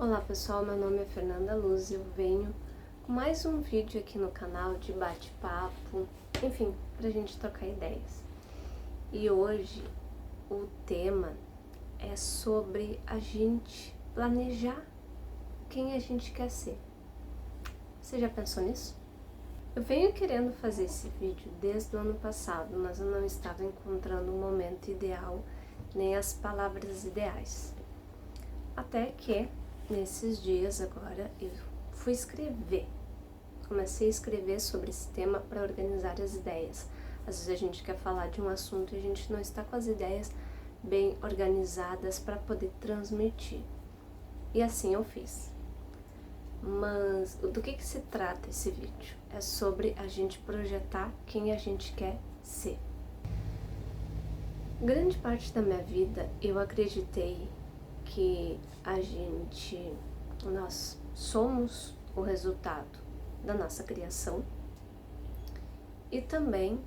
Olá pessoal, meu nome é Fernanda Luz e eu venho com mais um vídeo aqui no canal de bate-papo, enfim, pra gente trocar ideias. E hoje o tema é sobre a gente planejar quem a gente quer ser. Você já pensou nisso? Eu venho querendo fazer esse vídeo desde o ano passado, mas eu não estava encontrando o momento ideal nem as palavras ideais. Até que nesses dias agora eu fui escrever, comecei a escrever sobre esse tema para organizar as ideias. Às vezes a gente quer falar de um assunto e a gente não está com as ideias bem organizadas para poder transmitir. E assim eu fiz. Mas do que se trata esse vídeo? É sobre a gente projetar quem a gente quer ser. Grande parte da minha vida eu acreditei que nós somos o resultado da nossa criação e também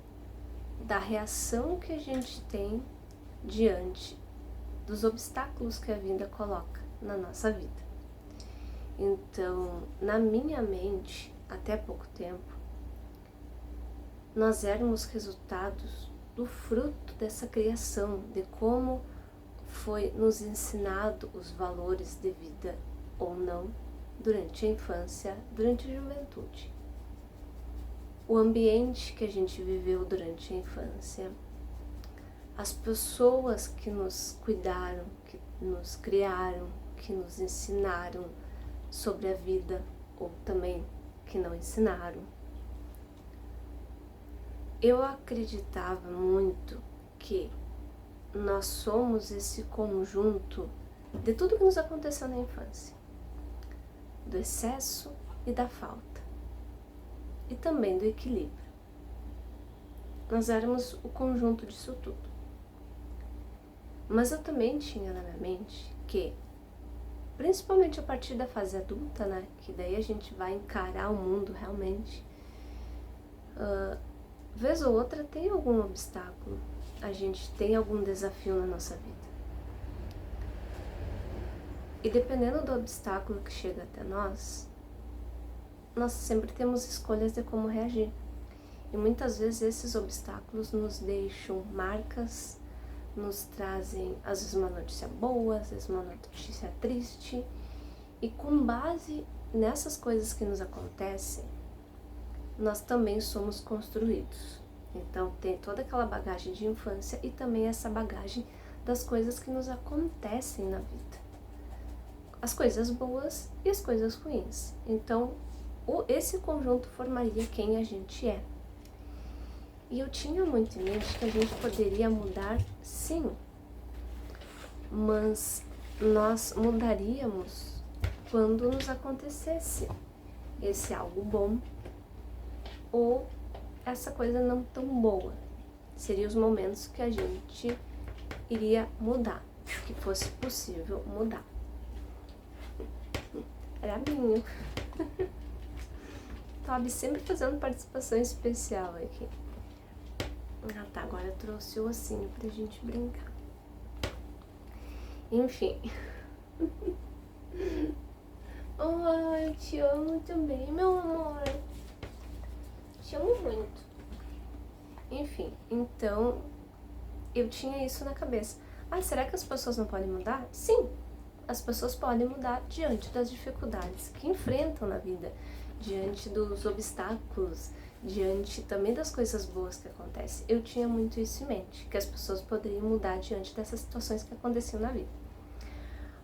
da reação que a gente tem diante dos obstáculos que a vida coloca na nossa vida. Então, na minha mente, até pouco tempo, nós éramos resultados do fruto dessa criação, de como foi nos ensinado os valores de vida ou não durante a infância, durante a juventude. O ambiente que a gente viveu durante a infância, as pessoas que nos cuidaram, que nos criaram, que nos ensinaram sobre a vida ou também que não ensinaram. Eu acreditava muito que nós somos esse conjunto de tudo que nos aconteceu na infância, do excesso e da falta, e também do equilíbrio. Nós éramos o conjunto disso tudo. Mas eu também tinha na minha mente que, principalmente a partir da fase adulta, né, que daí a gente vai encarar o mundo realmente, vez ou outra tem algum obstáculo, a gente tem algum desafio na nossa vida. E dependendo do obstáculo que chega até nós sempre temos escolhas de como reagir. E muitas vezes esses obstáculos nos deixam marcas, nos trazem às vezes uma notícia boa, às vezes uma notícia triste. E com base nessas coisas que nos acontecem, nós também somos construídos. Então tem toda aquela bagagem de infância e também essa bagagem das coisas que nos acontecem na vida. As coisas boas e as coisas ruins. Então esse conjunto formaria quem a gente é. E eu tinha muito em mente que a gente poderia mudar, sim, mas nós mudaríamos quando nos acontecesse esse algo bom ou essa coisa não tão boa. Seriam os momentos que a gente iria mudar, que fosse possível mudar. Era minha. Toby sempre fazendo participação especial aqui. Ah tá, agora eu trouxe o ossinho pra gente brincar. Enfim. Ai, eu te amo também, meu amor. Te amo muito. Enfim, então eu tinha isso na cabeça. Ah, será que as pessoas não podem mudar? Sim, as pessoas podem mudar diante das dificuldades que enfrentam na vida, diante dos obstáculos, diante também das coisas boas que acontecem. Eu tinha muito isso em mente, que as pessoas poderiam mudar diante dessas situações que aconteciam na vida.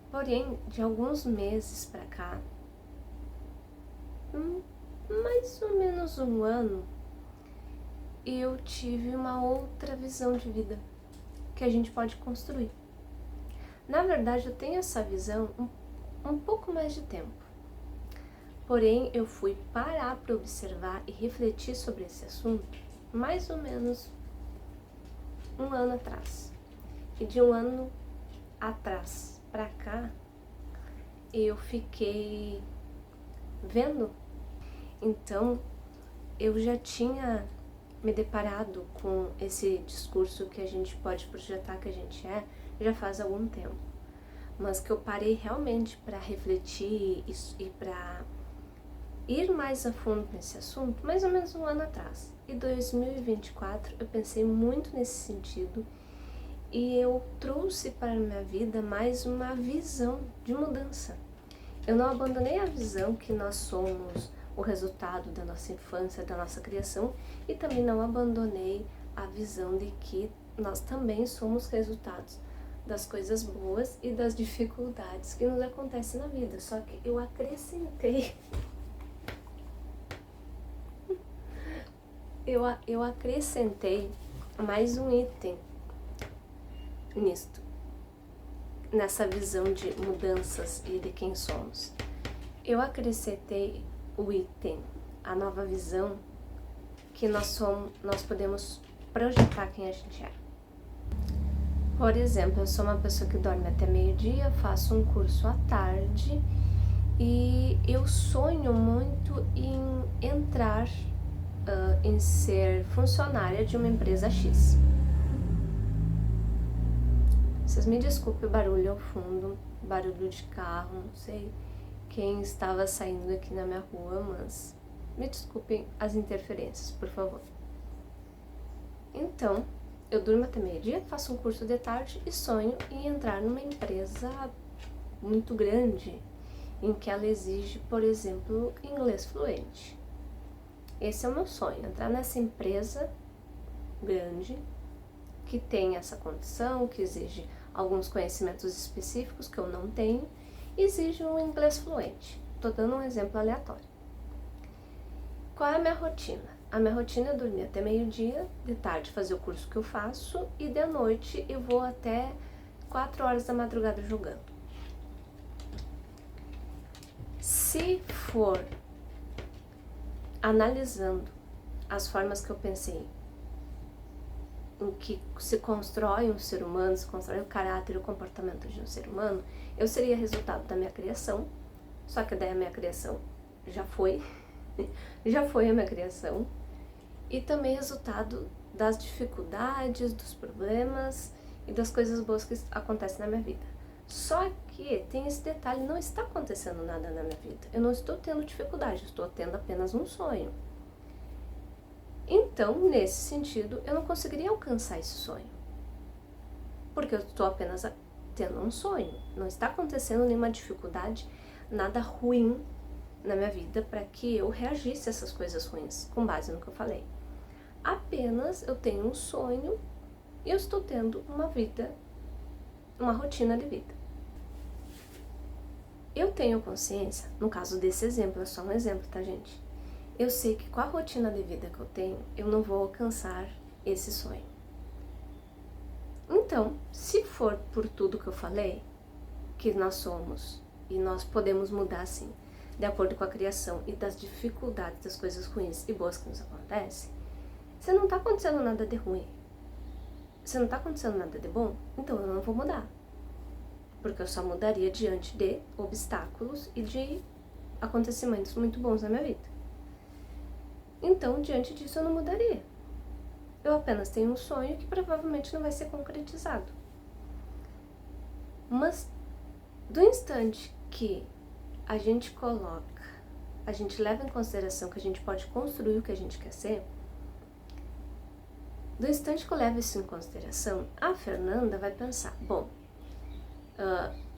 Porém, de alguns meses pra cá, mais ou menos um ano, eu tive uma outra visão de vida que a gente pode construir. Na verdade, eu tenho essa visão um pouco mais de tempo. Porém, eu fui parar para observar e refletir sobre esse assunto mais ou menos um ano atrás. E de um ano atrás para cá, eu fiquei vendo. Então, eu já tinha me deparado com esse discurso que a gente pode projetar que a gente é, já faz algum tempo. mas que eu parei realmente para refletir e para ir mais a fundo nesse assunto, mais ou menos um ano atrás. Em 2024 eu pensei muito nesse sentido e eu trouxe para a minha vida mais uma visão de mudança. Eu não abandonei a visão que nós somos o resultado da nossa infância, da nossa criação, e também não abandonei a visão de que nós também somos resultados das coisas boas e das dificuldades que nos acontecem na vida. Só que eu acrescentei eu acrescentei mais um item nisto, nessa visão de mudanças e de quem somos. Eu acrescentei o item, a nova visão, que nós podemos projetar quem a gente é. Por exemplo, eu sou uma pessoa que dorme até meio-dia, faço um curso à tarde e eu sonho muito em entrar em ser funcionária de uma empresa X. Vocês me desculpem o barulho ao fundo, barulho de carro, não sei quem estava saindo aqui na minha rua, mas me desculpem as interferências, por favor. Então, eu durmo até meio-dia, faço um curso de tarde e sonho em entrar numa empresa muito grande, em que ela exige, por exemplo, inglês fluente. Esse é o meu sonho, entrar nessa empresa grande, que tem essa condição, que exige alguns conhecimentos específicos que eu não tenho, e exige um inglês fluente. Estou dando um exemplo aleatório. Qual é a minha rotina? A minha rotina é dormir até meio-dia, de tarde fazer o curso que eu faço, e de noite eu vou até 4 horas da madrugada jogando. Se for analisando as formas que eu pensei em que se constrói um ser humano, se constrói o caráter e o comportamento de um ser humano, eu seria resultado da minha criação, só que daí a minha criação já foi a minha criação, e também resultado das dificuldades, dos problemas e das coisas boas que acontecem na minha vida. Só que tem esse detalhe, não está acontecendo nada na minha vida. Eu não estou tendo dificuldade, estou tendo apenas um sonho. Então, nesse sentido, eu não conseguiria alcançar esse sonho. Porque eu estou apenas tendo um sonho. Não está acontecendo nenhuma dificuldade, nada ruim na minha vida para que eu reagisse a essas coisas ruins, com base no que eu falei. Apenas eu tenho um sonho e eu estou tendo uma vida, uma rotina de vida. Eu tenho consciência, no caso desse exemplo, é só um exemplo, tá, gente? Eu sei que com a rotina de vida que eu tenho, eu não vou alcançar esse sonho. Então, se for por tudo que eu falei, que nós somos e nós podemos mudar sim, de acordo com a criação e das dificuldades das coisas ruins e boas que nos acontecem, se não está acontecendo nada de ruim, se não está acontecendo nada de bom, então eu não vou mudar. Porque eu só mudaria diante de obstáculos e de acontecimentos muito bons na minha vida. Então, diante disso, eu não mudaria. Eu apenas tenho um sonho que provavelmente não vai ser concretizado. Mas, do instante que a gente leva em consideração que a gente pode construir o que a gente quer ser, do instante que eu levo isso em consideração, a Fernanda vai pensar, bom,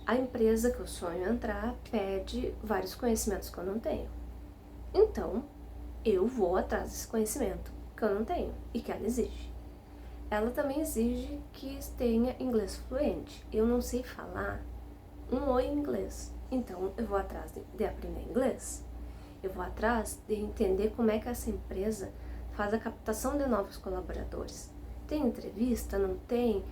a empresa que eu sonho entrar pede vários conhecimentos que eu não tenho. Então, eu vou atrás desse conhecimento que eu não tenho e que ela exige. Ela também exige que tenha inglês fluente. Eu não sei falar um oi em inglês, então eu vou atrás de aprender inglês. Eu vou atrás de entender como é que essa empresa faz a captação de novos colaboradores. Tem entrevista? Não tem?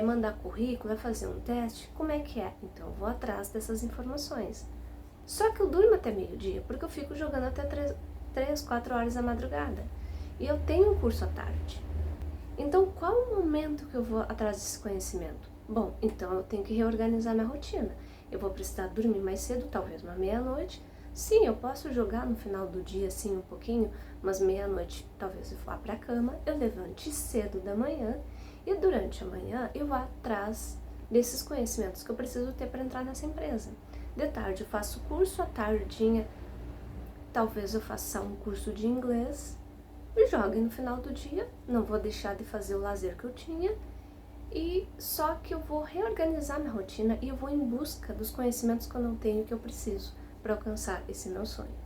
Mandar currículo, fazer um teste, como é que é? Então eu vou atrás dessas informações. Só que eu durmo até meio-dia, porque eu fico jogando até 3, 4 horas da madrugada. E eu tenho um curso à tarde. Então qual o momento que eu vou atrás desse conhecimento? Bom, então eu tenho que reorganizar minha rotina. Eu vou precisar dormir mais cedo, talvez uma meia-noite. Sim, eu posso jogar no final do dia, assim, um pouquinho, mas meia-noite talvez eu vá para a cama, eu levante cedo da manhã, e durante a manhã eu vá atrás desses conhecimentos que eu preciso ter para entrar nessa empresa. De tarde eu faço curso, à tardinha talvez eu faça um curso de inglês e jogue no final do dia, não vou deixar de fazer o lazer que eu tinha, e só que eu vou reorganizar minha rotina e eu vou em busca dos conhecimentos que eu não tenho, que eu preciso para alcançar esse meu sonho.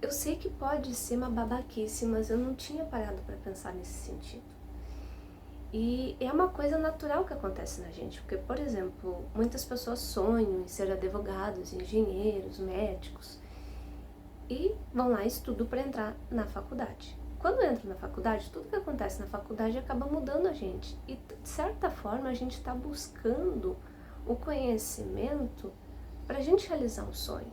Eu sei que pode ser uma babaquice, mas eu não tinha parado para pensar nesse sentido. E é uma coisa natural que acontece na gente, porque, por exemplo, muitas pessoas sonham em ser advogados, engenheiros, médicos, e vão lá e estudam para entrar na faculdade. Quando entra na faculdade, tudo que acontece na faculdade acaba mudando a gente. E, de certa forma, a gente está buscando o conhecimento para a gente realizar um sonho.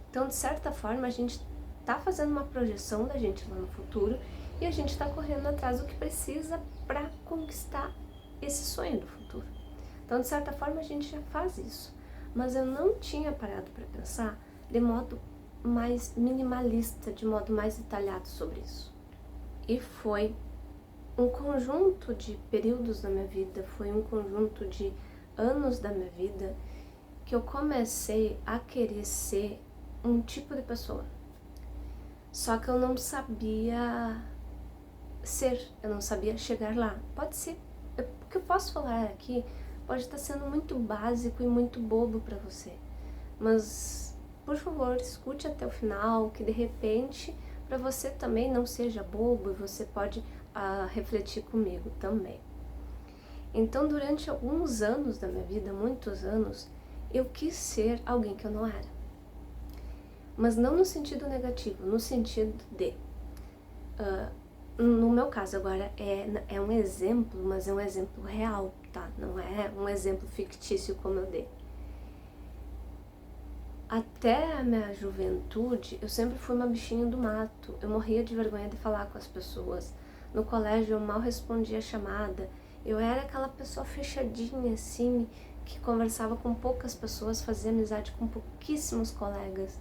Então, de certa forma, a gente está fazendo uma projeção da gente lá no futuro e a gente está correndo atrás do que precisa para conquistar esse sonho do futuro. Então, de certa forma, a gente já faz isso. Mas eu não tinha parado para pensar de modo mais minimalista, de modo mais detalhado sobre isso. E foi um conjunto de períodos da minha vida, foi um conjunto de anos da minha vida que eu comecei a querer ser um tipo de pessoa. Só que eu não sabia ser, eu não sabia chegar lá. Pode ser, o que eu posso falar aqui pode estar sendo muito básico e muito bobo para você, mas por favor, escute até o final, que de repente para você também não seja bobo e você pode refletir comigo também. Então, durante alguns anos da minha vida, muitos anos, eu quis ser alguém que eu não era. Mas não no sentido negativo, no sentido de... no meu caso agora é um exemplo, mas é um exemplo real, tá? Não é um exemplo fictício como eu dei. Até a minha juventude, eu sempre fui uma bichinha do mato. Eu morria de vergonha de falar com as pessoas. No colégio eu mal respondia a chamada. Eu era aquela pessoa fechadinha, assim, que conversava com poucas pessoas, fazia amizade com pouquíssimos colegas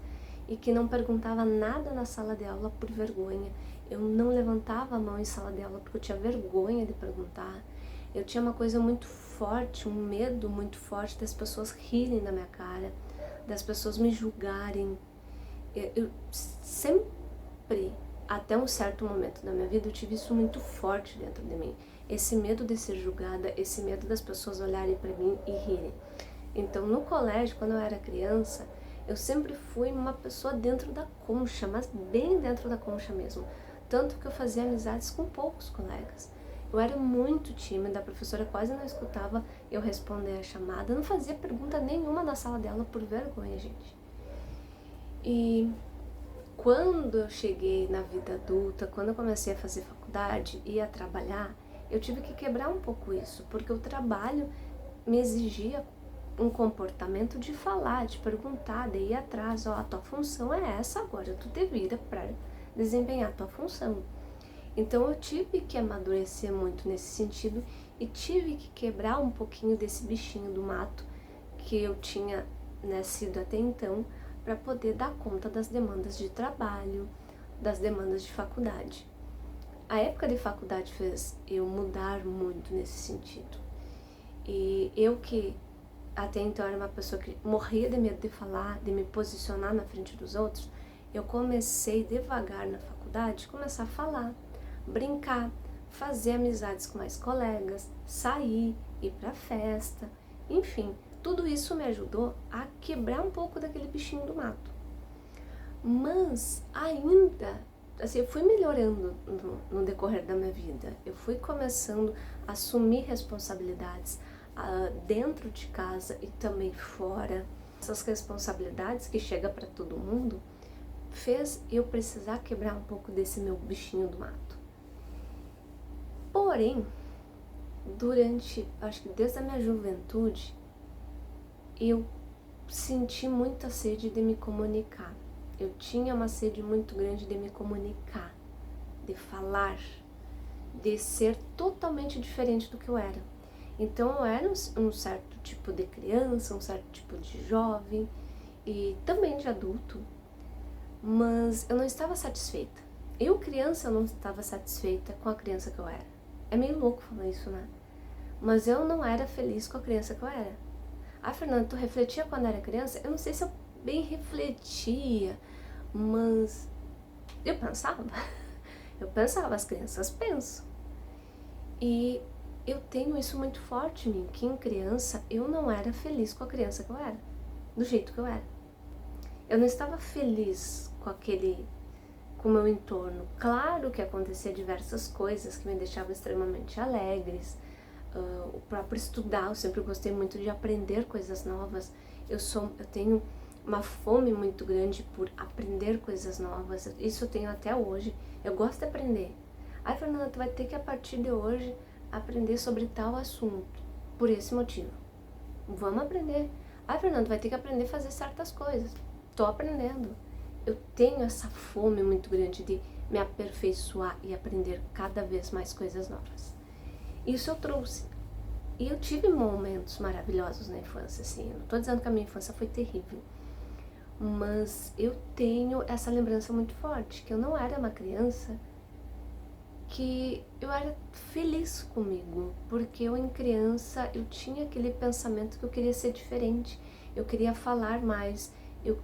e que não perguntava nada na sala de aula por vergonha. Eu não levantava a mão em sala de aula porque eu tinha vergonha de perguntar. Eu tinha uma coisa muito forte, um medo muito forte das pessoas rirem da minha cara, das pessoas me julgarem. Eu sempre, até um certo momento da minha vida, eu tive isso muito forte dentro de mim. Esse medo de ser julgada, esse medo das pessoas olharem para mim e rirem. Então, no colégio, quando eu era criança, eu sempre fui uma pessoa dentro da concha, mas bem dentro da concha mesmo. Tanto que eu fazia amizades com poucos colegas. Eu era muito tímida, a professora quase não escutava eu responder a chamada, não fazia pergunta nenhuma na sala dela por vergonha, gente. E quando eu cheguei na vida adulta, quando eu comecei a fazer faculdade e a trabalhar, eu tive que quebrar um pouco isso, porque o trabalho me exigia um comportamento de falar, de perguntar, de ir atrás, ó, a tua função é essa agora, tu te vira para desempenhar a tua função. Então eu tive que amadurecer muito nesse sentido e tive que quebrar um pouquinho desse bichinho do mato que eu tinha nascido até então para poder dar conta das demandas de trabalho, das demandas de faculdade. A época de faculdade fez eu mudar muito nesse sentido. E eu que até então era uma pessoa que morria de medo de falar, de me posicionar na frente dos outros, eu comecei devagar na faculdade, começar a falar, brincar, fazer amizades com mais colegas, sair, ir pra festa, enfim, tudo isso me ajudou a quebrar um pouco daquele bichinho do mato. Mas ainda, assim, eu fui melhorando no decorrer da minha vida, eu fui começando a assumir responsabilidades dentro de casa e também fora. Essas responsabilidades que chegam para todo mundo fez eu precisar quebrar um pouco desse meu bichinho do mato. Porém, acho que desde a minha juventude, eu senti muita sede de me comunicar. Eu tinha uma sede muito grande de me comunicar, de falar, de ser totalmente diferente do que eu era. Então eu era um certo tipo de criança, um certo tipo de jovem e também de adulto, mas eu não estava satisfeita. Eu, criança, eu não estava satisfeita com a criança que eu era. É meio louco falar isso, né? mas eu não era feliz com a criança que eu era. Ah, Fernanda, tu refletia quando era criança? Eu não sei se eu bem refletia, mas eu pensava. Eu pensava, as crianças pensam. E eu tenho isso muito forte em mim, que em criança eu não era feliz com a criança que eu era, do jeito que eu era. Eu não estava feliz com o meu entorno. Claro que acontecia diversas coisas que me deixavam extremamente alegres. O próprio estudar, eu sempre gostei muito de aprender coisas novas. Eu tenho uma fome muito grande por aprender coisas novas. Isso eu tenho até hoje. Eu gosto de aprender. Ai, Fernanda, tu vai ter que a partir de hoje aprender sobre tal assunto, por esse motivo. Vamos aprender. Ai, Fernanda, tu vai ter que aprender a fazer certas coisas. Tô aprendendo. Eu tenho essa fome muito grande de me aperfeiçoar e aprender cada vez mais coisas novas. Isso eu trouxe. E eu tive momentos maravilhosos na infância, assim. Eu não tô dizendo que a minha infância foi terrível, mas eu tenho essa lembrança muito forte, que eu não era uma criança que eu era feliz comigo, porque eu em criança eu tinha aquele pensamento que eu queria ser diferente, eu queria falar mais, eu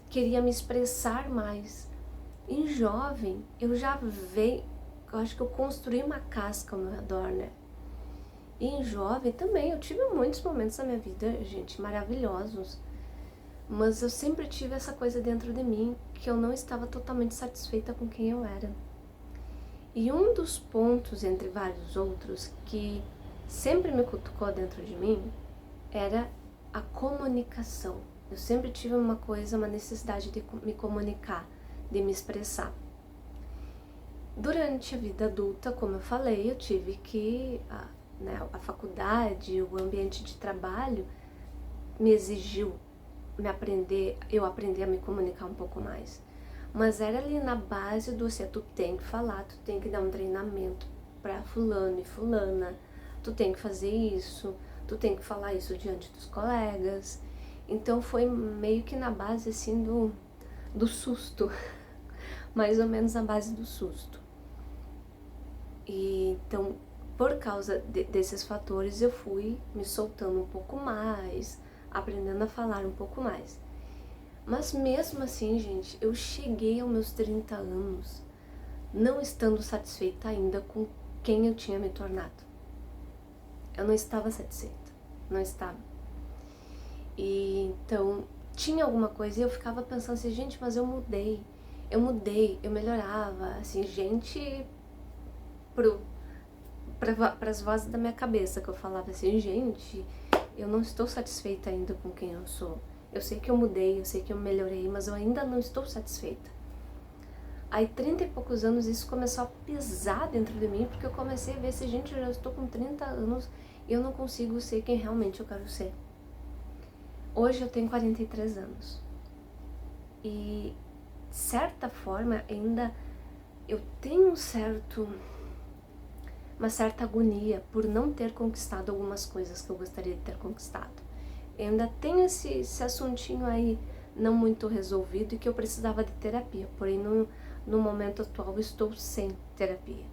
queria me expressar mais. Em jovem eu acho que eu construí uma casca ao meu redor, né? E em jovem também eu tive muitos momentos na minha vida, gente, maravilhosos, mas eu sempre tive essa coisa dentro de mim que eu não estava totalmente satisfeita com quem eu era. E um dos pontos, entre vários outros, que sempre me cutucou dentro de mim era a comunicação. Eu sempre tive uma necessidade de me comunicar, de me expressar. Durante a vida adulta, como eu falei, eu tive que, a faculdade, o ambiente de trabalho me exigiu eu aprender a me comunicar um pouco mais. Mas era ali na base do tu tem que falar, tu tem que dar um treinamento pra fulano e fulana, tu tem que fazer isso, tu tem que falar isso diante dos colegas. Então foi meio que na base assim do susto, mais ou menos na base do susto. E então, por causa desses fatores, eu fui me soltando um pouco mais, aprendendo a falar um pouco mais. Mas mesmo assim, gente, eu cheguei aos meus 30 anos não estando satisfeita ainda com quem eu tinha me tornado. Eu não estava satisfeita, não estava. E então, tinha alguma coisa e eu ficava pensando assim, gente, mas eu mudei, eu melhorava, assim, gente, para as vozes da minha cabeça, que eu falava assim, gente, eu não estou satisfeita ainda com quem eu sou. Eu sei que eu mudei, eu sei que eu melhorei, mas eu ainda não estou satisfeita. Aí, 30 e poucos anos, isso começou a pesar dentro de mim, porque eu comecei a ver se, gente, eu já estou com 30 anos e eu não consigo ser quem realmente eu quero ser. Hoje eu tenho 43 anos. E, de certa forma, ainda eu tenho uma certa agonia por não ter conquistado algumas coisas que eu gostaria de ter conquistado. Eu ainda tenho esse assuntinho aí não muito resolvido e que eu precisava de terapia, porém no momento atual eu estou sem terapia.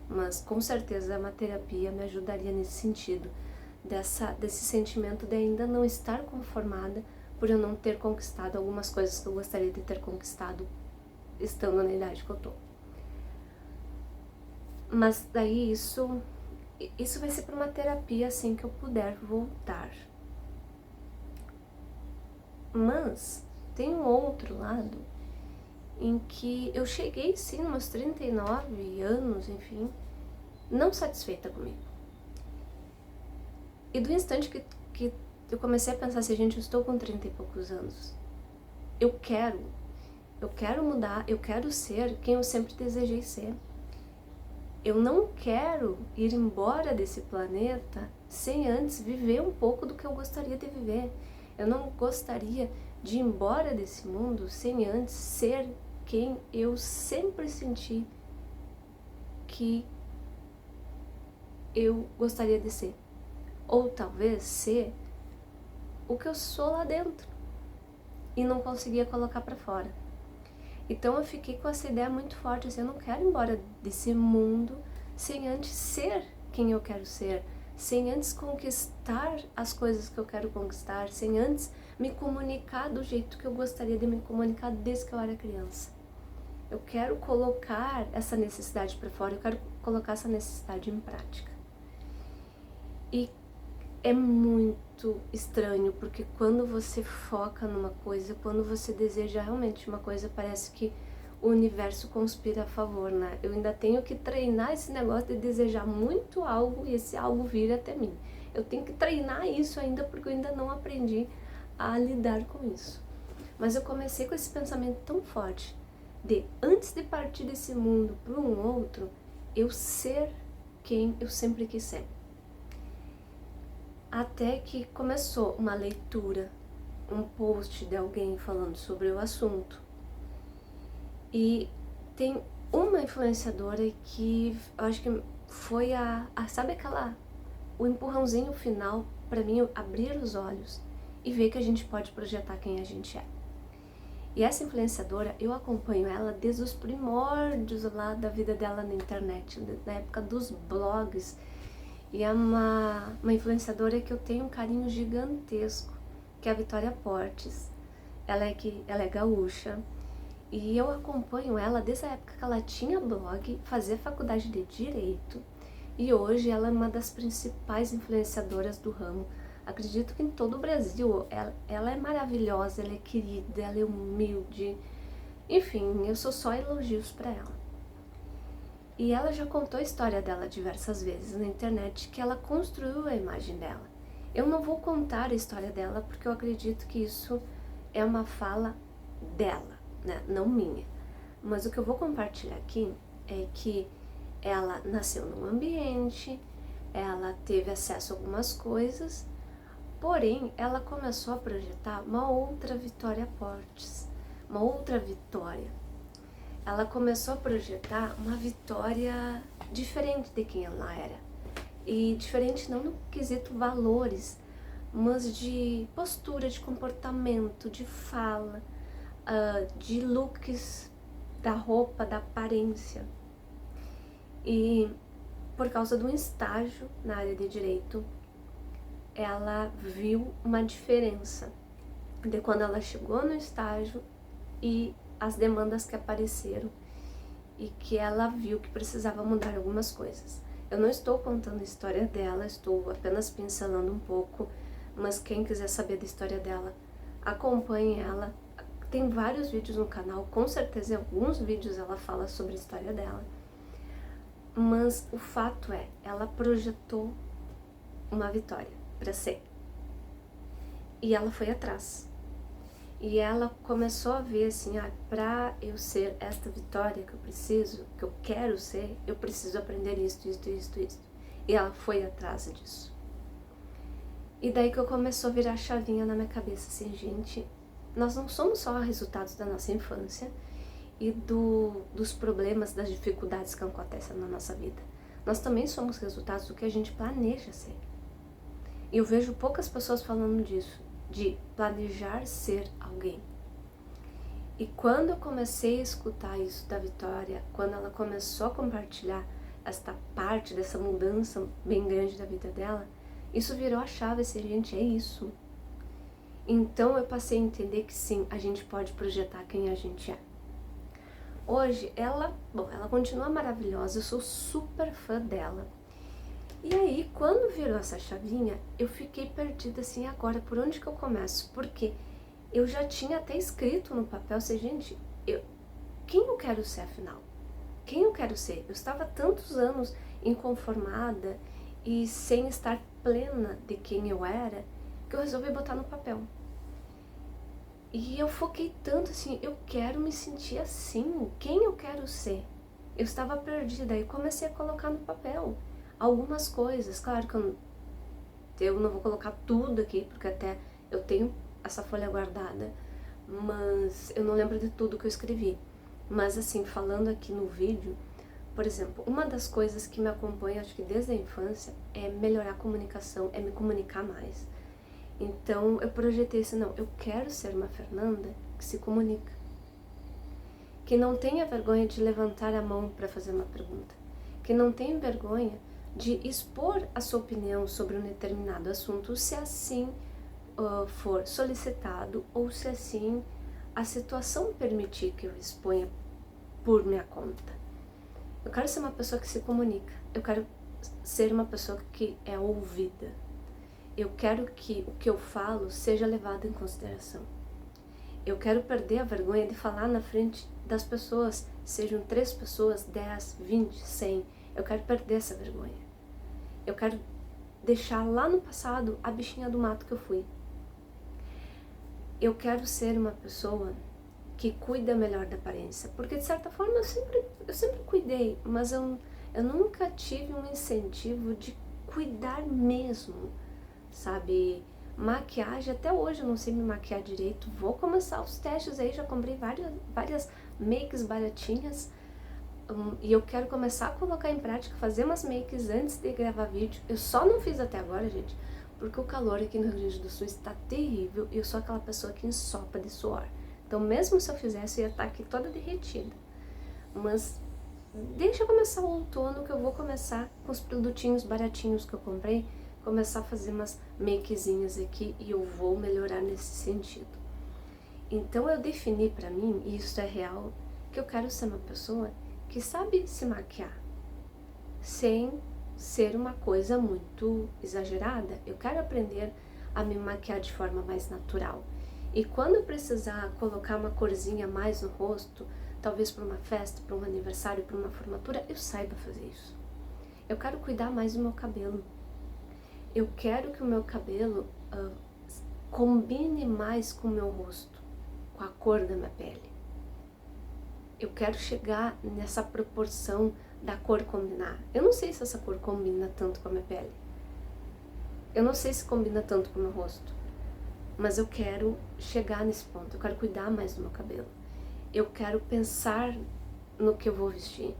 Mas com certeza uma terapia me ajudaria nesse sentido, desse sentimento de ainda não estar conformada por eu não ter conquistado algumas coisas que eu gostaria de ter conquistado estando na idade que eu tô. Mas daí isso vai ser para uma terapia assim que eu puder voltar. Mas tem um outro lado em que eu cheguei sim, nos meus 39 anos, enfim, não satisfeita comigo. E do instante que eu comecei a pensar assim, gente, eu estou com 30 e poucos anos, eu quero mudar, eu quero ser quem eu sempre desejei ser. Eu não quero ir embora desse planeta sem antes viver um pouco do que eu gostaria de viver. Eu não gostaria de ir embora desse mundo sem antes ser quem eu sempre senti que eu gostaria de ser. Ou talvez ser o que eu sou lá dentro e não conseguia colocar pra fora. Então eu fiquei com essa ideia muito forte, assim, eu não quero ir embora desse mundo sem antes ser quem eu quero ser, sem antes conquistar as coisas que eu quero conquistar, sem antes me comunicar do jeito que eu gostaria de me comunicar desde que eu era criança. Eu quero colocar essa necessidade para fora, eu quero colocar essa necessidade em prática. E é muito estranho, porque quando você foca numa coisa, quando você deseja realmente uma coisa, parece que o universo conspira a favor, né? Eu ainda tenho que treinar esse negócio de desejar muito algo e esse algo vir até mim. Eu tenho que treinar isso ainda, porque eu ainda não aprendi a lidar com isso. Mas eu comecei com esse pensamento tão forte de, antes de partir desse mundo para um outro, eu ser quem eu sempre quis ser. Até que começou uma leitura, um post de alguém falando sobre o assunto. E tem uma influenciadora que eu acho que foi sabe o empurrãozinho final para mim abrir os olhos e ver que a gente pode projetar quem a gente é. E essa influenciadora, eu acompanho ela desde os primórdios lá da vida dela na internet, na época dos blogs. E é uma influenciadora que eu tenho um carinho gigantesco, que é a Vitória Portes. Ela é gaúcha. E eu acompanho ela desde a época que ela tinha blog, fazia faculdade de Direito. E hoje ela é uma das principais influenciadoras do ramo. Acredito que em todo o Brasil. Ela é maravilhosa, ela é querida, ela é humilde. Enfim, eu sou só elogios para ela. E ela já contou a história dela diversas vezes na internet, que ela construiu a imagem dela. Eu não vou contar a história dela, porque eu acredito que isso é uma fala dela, né? Não minha. Mas o que eu vou compartilhar aqui é que ela nasceu num ambiente, ela teve acesso a algumas coisas, porém ela começou a projetar uma outra Vitória Portes, uma outra Vitória. Ela começou a projetar uma Vitória diferente de quem ela era. E diferente não no quesito valores, mas de postura, de comportamento, de fala, de looks, da roupa, da aparência. E por causa de um estágio na área de direito, ela viu uma diferença de quando ela chegou no estágio e as demandas que apareceram, e que ela viu que precisava mudar algumas coisas. Eu não estou contando a história dela, estou apenas pincelando um pouco, mas quem quiser saber da história dela, acompanhe ela. Tem vários vídeos no canal, com certeza em alguns vídeos ela fala sobre a história dela. Mas o fato é, ela projetou uma Vitória para ser. E ela foi atrás. E ela começou a ver assim, pra eu ser esta Vitória que eu preciso, que eu quero ser, eu preciso aprender isto. E ela foi atrás disso. E daí que eu começou a virar a chavinha na minha cabeça, assim, gente, nós não somos só resultados da nossa infância e dos problemas, das dificuldades que acontecem na nossa vida. Nós também somos resultados do que a gente planeja ser. E eu vejo poucas pessoas falando disso, de planejar ser alguém. E quando eu comecei a escutar isso da Vitória, quando ela começou a compartilhar esta parte dessa mudança bem grande da vida dela, isso virou a chave, assim, gente, é isso. Então eu passei a entender que sim, a gente pode projetar quem a gente é. Hoje, ela continua maravilhosa, eu sou super fã dela. E aí, quando virou essa chavinha, eu fiquei perdida assim, agora, por onde que eu começo? Porque eu já tinha até escrito no papel, assim, gente, quem eu quero ser afinal? Quem eu quero ser? Eu estava tantos anos inconformada e sem estar plena de quem eu era, que eu resolvi botar no papel. E eu foquei tanto assim, eu quero me sentir assim, quem eu quero ser? Eu estava perdida e comecei a colocar no papel algumas coisas. Claro que eu não vou colocar tudo aqui, porque até eu tenho essa folha guardada, mas eu não lembro de tudo que eu escrevi. Mas assim, falando aqui no vídeo, por exemplo, uma das coisas que me acompanha, acho que desde a infância, é melhorar a comunicação, é me comunicar mais. Então eu projetei assim, não, eu quero ser uma Fernanda que se comunica, que não tenha vergonha de levantar a mão para fazer uma pergunta, que não tenha vergonha de expor a sua opinião sobre um determinado assunto, se assim for solicitado ou se assim a situação permitir que eu exponha por minha conta. Eu quero ser uma pessoa que se comunica, eu quero ser uma pessoa que é ouvida. Eu quero que o que eu falo seja levado em consideração. Eu quero perder a vergonha de falar na frente das pessoas, sejam 3 pessoas, 10, 20, 100. Eu quero perder essa vergonha. Eu quero deixar lá no passado a bichinha do mato que eu fui. Eu quero ser uma pessoa que cuida melhor da aparência, porque de certa forma eu sempre cuidei, mas eu nunca tive um incentivo de cuidar mesmo, sabe? Maquiagem, até hoje eu não sei me maquiar direito, vou começar os testes aí, já comprei várias makes baratinhas, e eu quero começar a colocar em prática, fazer umas makes antes de gravar vídeo. Eu só não fiz até agora, gente, porque o calor aqui no Rio Grande do Sul está terrível e eu sou aquela pessoa que ensopa de suor. Então mesmo se eu fizesse, eu ia estar aqui toda derretida. Mas deixa eu começar o outono, que eu vou começar com os produtinhos baratinhos que eu comprei, começar a fazer umas makezinhas aqui e eu vou melhorar nesse sentido. Então eu defini pra mim, e isso é real, que eu quero ser uma pessoa que sabe se maquiar, sem ser uma coisa muito exagerada. Eu quero aprender a me maquiar de forma mais natural. E quando eu precisar colocar uma corzinha mais no rosto, talvez para uma festa, para um aniversário, para uma formatura, eu saiba fazer isso. Eu quero cuidar mais do meu cabelo. Eu quero que o meu cabelo combine mais com o meu rosto, com a cor da minha pele. Eu quero chegar nessa proporção da cor combinar. Eu não sei se essa cor combina tanto com a minha pele. Eu não sei se combina tanto com o meu rosto. Mas eu quero chegar nesse ponto. Eu quero cuidar mais do meu cabelo. Eu quero pensar no que eu vou vestir.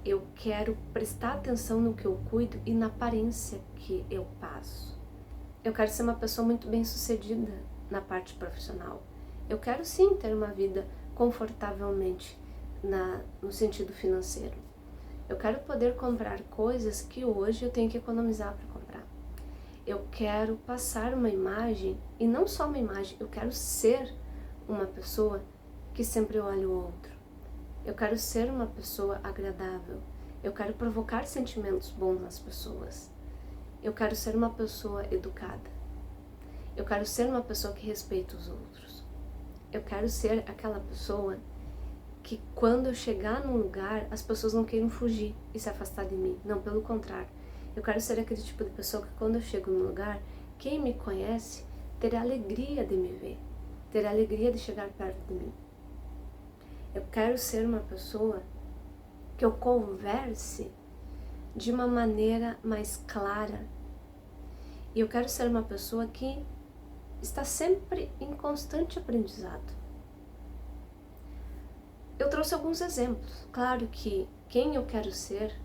Eu quero prestar atenção no que eu cuido e na aparência que eu passo. Eu quero ser uma pessoa muito bem-sucedida na parte profissional. Eu quero sim ter uma vida confortavelmente no sentido financeiro. Eu quero poder comprar coisas que hoje eu tenho que economizar para comprar. Eu quero passar uma imagem, e não só uma imagem, eu quero ser uma pessoa que sempre olha o outro. Eu quero ser uma pessoa agradável. Eu quero provocar sentimentos bons nas pessoas. Eu quero ser uma pessoa educada. Eu quero ser uma pessoa que respeita os outros. Eu quero ser aquela pessoa que quando eu chegar num lugar, as pessoas não queiram fugir e se afastar de mim. Não, pelo contrário. Eu quero ser aquele tipo de pessoa que quando eu chego num lugar, quem me conhece terá alegria de me ver, terá alegria de chegar perto de mim. Eu quero ser uma pessoa que eu converse de uma maneira mais clara. E eu quero ser uma pessoa que está sempre em constante aprendizado. Eu trouxe alguns exemplos. Claro que quem eu quero ser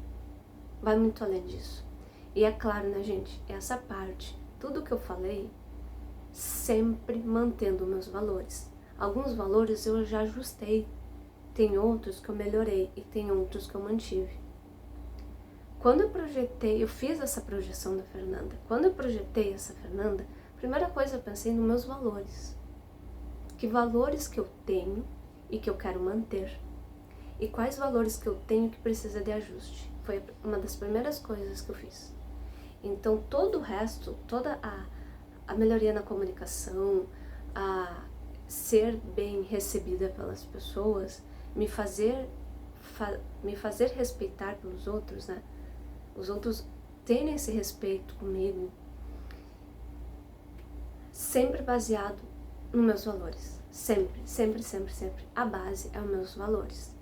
vai muito além disso. E é claro, né, gente, essa parte, tudo que eu falei, sempre mantendo meus valores. Alguns valores eu já ajustei, tem outros que eu melhorei e tem outros que eu mantive. Quando eu fiz essa projeção da Fernanda, quando eu projetei essa Fernanda, a primeira coisa eu pensei nos meus valores. Que valores que eu tenho e que eu quero manter? E quais valores que eu tenho que precisa de ajuste? Foi uma das primeiras coisas que eu fiz. Então todo o resto, toda a melhoria na comunicação, a ser bem recebida pelas pessoas, me fazer respeitar pelos outros, né? Os outros terem esse respeito comigo, sempre baseado nos meus valores. Sempre, sempre, sempre, sempre. A base é os meus valores.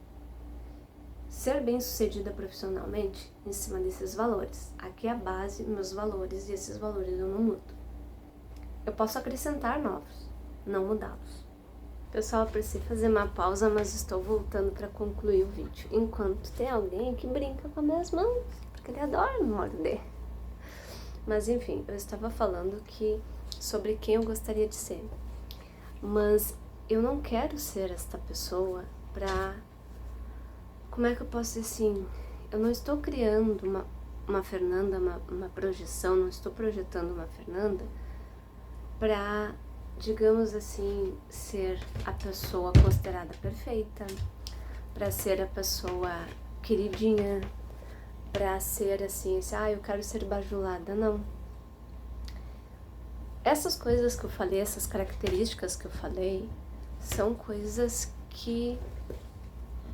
Ser bem-sucedida profissionalmente em cima desses valores. Aqui é a base, meus valores, e esses valores eu não mudo. Eu posso acrescentar novos, não mudá-los. Pessoal, eu preciso fazer uma pausa, mas estou voltando para concluir o vídeo. Enquanto tem alguém que brinca com as minhas mãos, porque ele adora me morder. Mas enfim, eu estava falando sobre quem eu gostaria de ser. Mas eu não quero ser esta pessoa pra... Como é que eu posso dizer assim? Eu não estou criando uma Fernanda, uma projeção, não estou projetando uma Fernanda para, digamos assim, ser a pessoa considerada perfeita, para ser a pessoa queridinha, para ser assim, eu quero ser bajulada, não. Essas coisas que eu falei, essas características que eu falei, são coisas que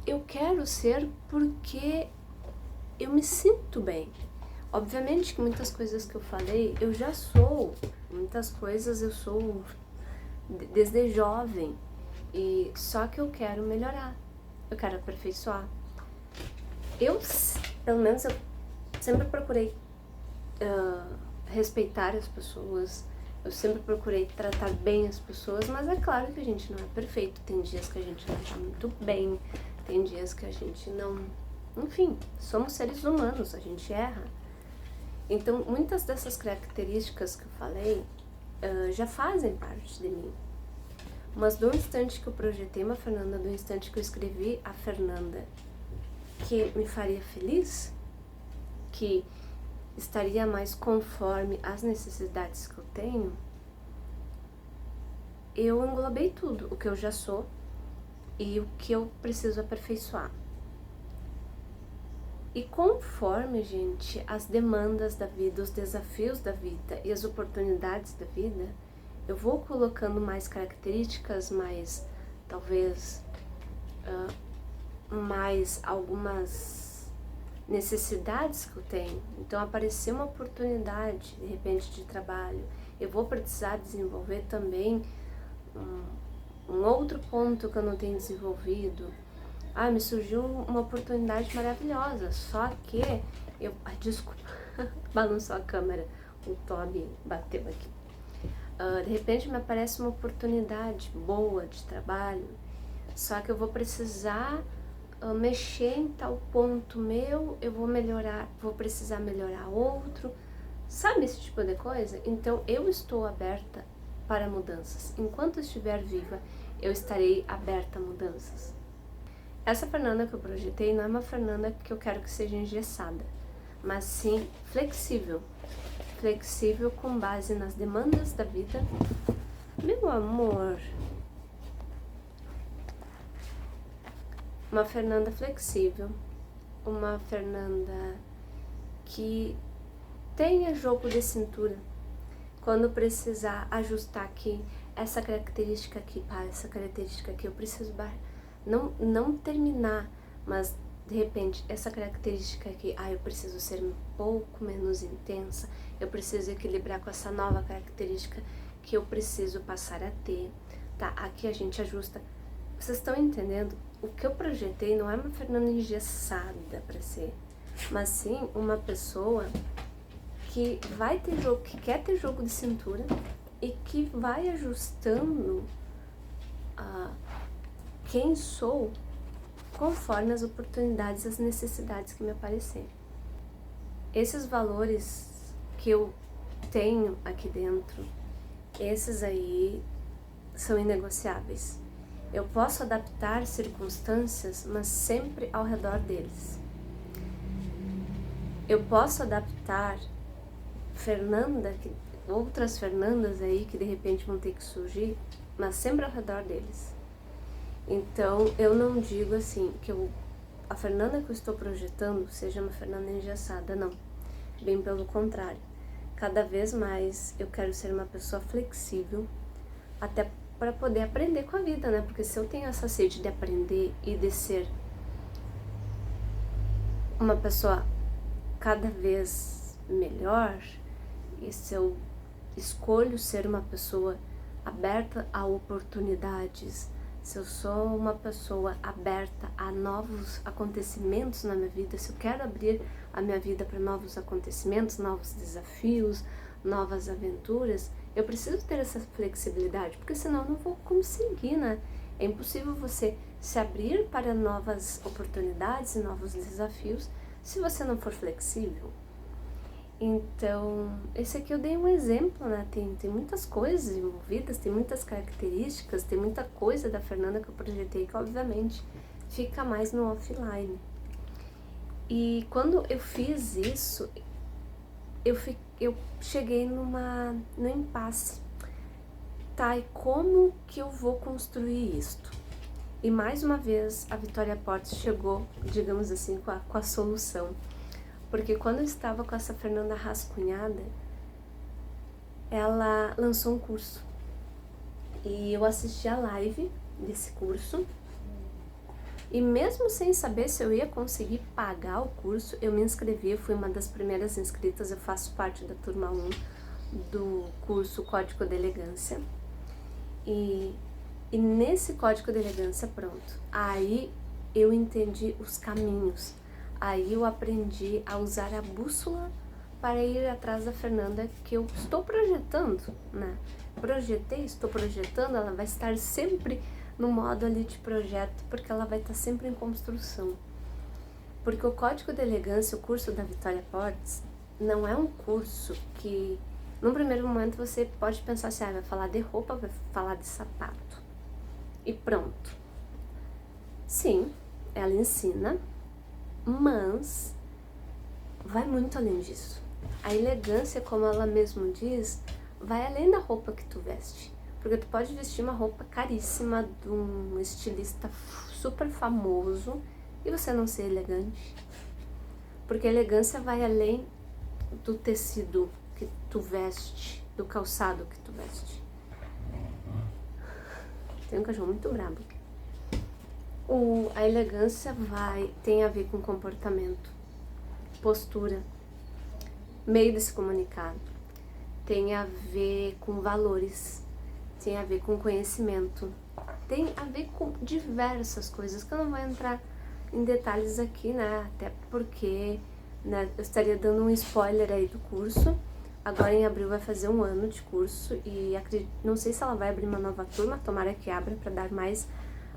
eu quero ser porque eu me sinto bem. Obviamente que muitas coisas que eu falei, eu já sou. Muitas coisas eu sou desde jovem. E só que eu quero melhorar. Eu quero aperfeiçoar. Pelo menos, eu sempre procurei respeitar as pessoas. Eu sempre procurei tratar bem as pessoas, mas é claro que a gente não é perfeito. Tem dias que a gente não está muito bem, tem dias que a gente não... Enfim, somos seres humanos, a gente erra. Então, muitas dessas características que eu falei já fazem parte de mim. Mas do instante que eu projetei uma Fernanda, do instante que eu escrevi a Fernanda que me faria feliz, que estaria mais conforme as necessidades que eu tenho, eu englobei tudo, o que eu já sou e o que eu preciso aperfeiçoar. E conforme, gente, as demandas da vida, os desafios da vida e as oportunidades da vida, eu vou colocando mais características, mais, talvez, mais algumas necessidades que eu tenho. Então, aparecer uma oportunidade, de repente, de trabalho, eu vou precisar desenvolver também um outro ponto que eu não tenho desenvolvido. Me surgiu uma oportunidade maravilhosa, só que desculpa, balançou a câmera, o Toby bateu aqui. De repente me aparece uma oportunidade boa de trabalho, só que eu vou precisar mexer em tal ponto meu, eu vou melhorar, vou precisar melhorar outro, sabe esse tipo de coisa? Então eu estou aberta para mudanças. Enquanto eu estiver viva, eu estarei aberta a mudanças. Essa Fernanda que eu projetei não é uma Fernanda que eu quero que seja engessada, mas sim flexível. Flexível com base nas demandas da vida. Meu amor. Uma Fernanda flexível. Uma Fernanda que tenha jogo de cintura. Quando precisar ajustar aqui, essa característica aqui, essa característica aqui, eu preciso não terminar, mas de repente essa característica aqui, eu preciso ser um pouco menos intensa, eu preciso equilibrar com essa nova característica que eu preciso passar a ter, tá? Aqui a gente ajusta. Vocês estão entendendo? O que eu projetei não é uma Fernanda engessada para ser, mas sim uma pessoa que vai ter jogo, que quer ter jogo de cintura e que vai ajustando quem sou conforme as oportunidades e as necessidades que me aparecerem. Esses valores que eu tenho aqui dentro, esses aí são inegociáveis. Eu posso adaptar circunstâncias, mas sempre ao redor deles. Eu posso adaptar outras Fernandas aí que de repente vão ter que surgir, mas sempre ao redor deles. Então, eu não digo assim que a Fernanda que eu estou projetando seja uma Fernanda engessada, não. Bem pelo contrário. Cada vez mais eu quero ser uma pessoa flexível, até para poder aprender com a vida, né? Porque se eu tenho essa sede de aprender e de ser uma pessoa cada vez melhor, e se eu escolho ser uma pessoa aberta a oportunidades, se eu sou uma pessoa aberta a novos acontecimentos na minha vida, se eu quero abrir a minha vida para novos acontecimentos, novos desafios, novas aventuras, eu preciso ter essa flexibilidade, porque senão eu não vou conseguir, né? É impossível você se abrir para novas oportunidades e novos desafios se você não for flexível. Então, esse aqui eu dei um exemplo, né? Tem muitas coisas envolvidas, tem muitas características, tem muita coisa da Fernanda que eu projetei que, obviamente, fica mais no offline. E quando eu fiz isso, eu cheguei no impasse. Tá, e como que eu vou construir isto? E mais uma vez a Vitória Portes chegou, digamos assim, com a solução. Porque quando eu estava com essa Fernanda rascunhada, ela lançou um curso. E eu assisti a live desse curso. E mesmo sem saber se eu ia conseguir pagar o curso, eu me inscrevi, eu fui uma das primeiras inscritas, eu faço parte da turma 1 do curso Código de Elegância. E nesse Código de Elegância, pronto, aí eu entendi os caminhos, aí eu aprendi a usar a bússola para ir atrás da Fernanda que eu estou projetando, né? Estou projetando, ela vai estar sempre no modo ali de projeto, porque ela vai estar sempre em construção. Porque o Código de Elegância, o curso da Vitória Portes, não é um curso que, num primeiro momento, você pode pensar assim, vai falar de roupa, vai falar de sapato. E pronto. Sim, ela ensina, mas vai muito além disso. A elegância, como ela mesma diz, vai além da roupa que tu veste. Porque tu pode vestir uma roupa caríssima de um estilista super famoso e você não ser elegante. Porque a elegância vai além do tecido que tu veste, do calçado que tu veste. Tem um cachorro muito brabo. A elegância tem a ver com comportamento, postura, meio de se comunicar, tem a ver com valores, tem a ver com conhecimento, tem a ver com diversas coisas que eu não vou entrar em detalhes aqui, né? Até porque, né, eu estaria dando um spoiler aí do curso. Agora em abril vai fazer 1 ano de curso e não sei se ela vai abrir uma nova turma, tomara que abra para dar mais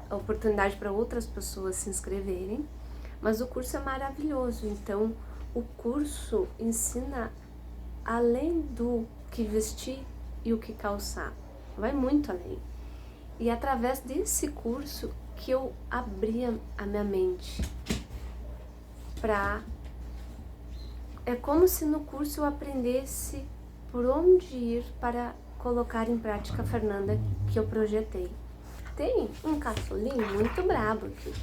oportunidade para outras pessoas se inscreverem. Mas o curso é maravilhoso, então o curso ensina além do que vestir e o que calçar, vai muito além. E através desse curso que eu abria a minha mente é como se no curso eu aprendesse por onde ir para colocar em prática a Fernanda que eu projetei. Tem um caçulinho muito brabo aqui.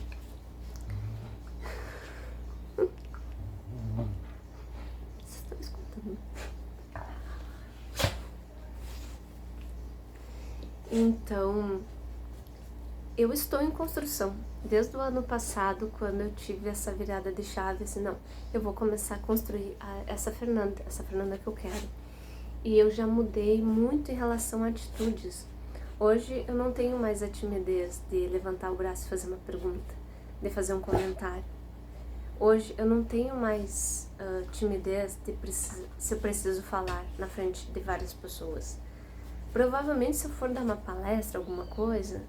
Vocês estão escutando? Então, eu estou em construção. Desde o ano passado, quando eu tive essa virada de chave, assim, não, eu vou começar a construir essa Fernanda que eu quero. E eu já mudei muito em relação a atitudes. Hoje eu não tenho mais a timidez de levantar o braço e fazer uma pergunta, de fazer um comentário. Hoje eu não tenho mais timidez se eu preciso falar na frente de várias pessoas. Provavelmente se eu for dar uma palestra, alguma coisa,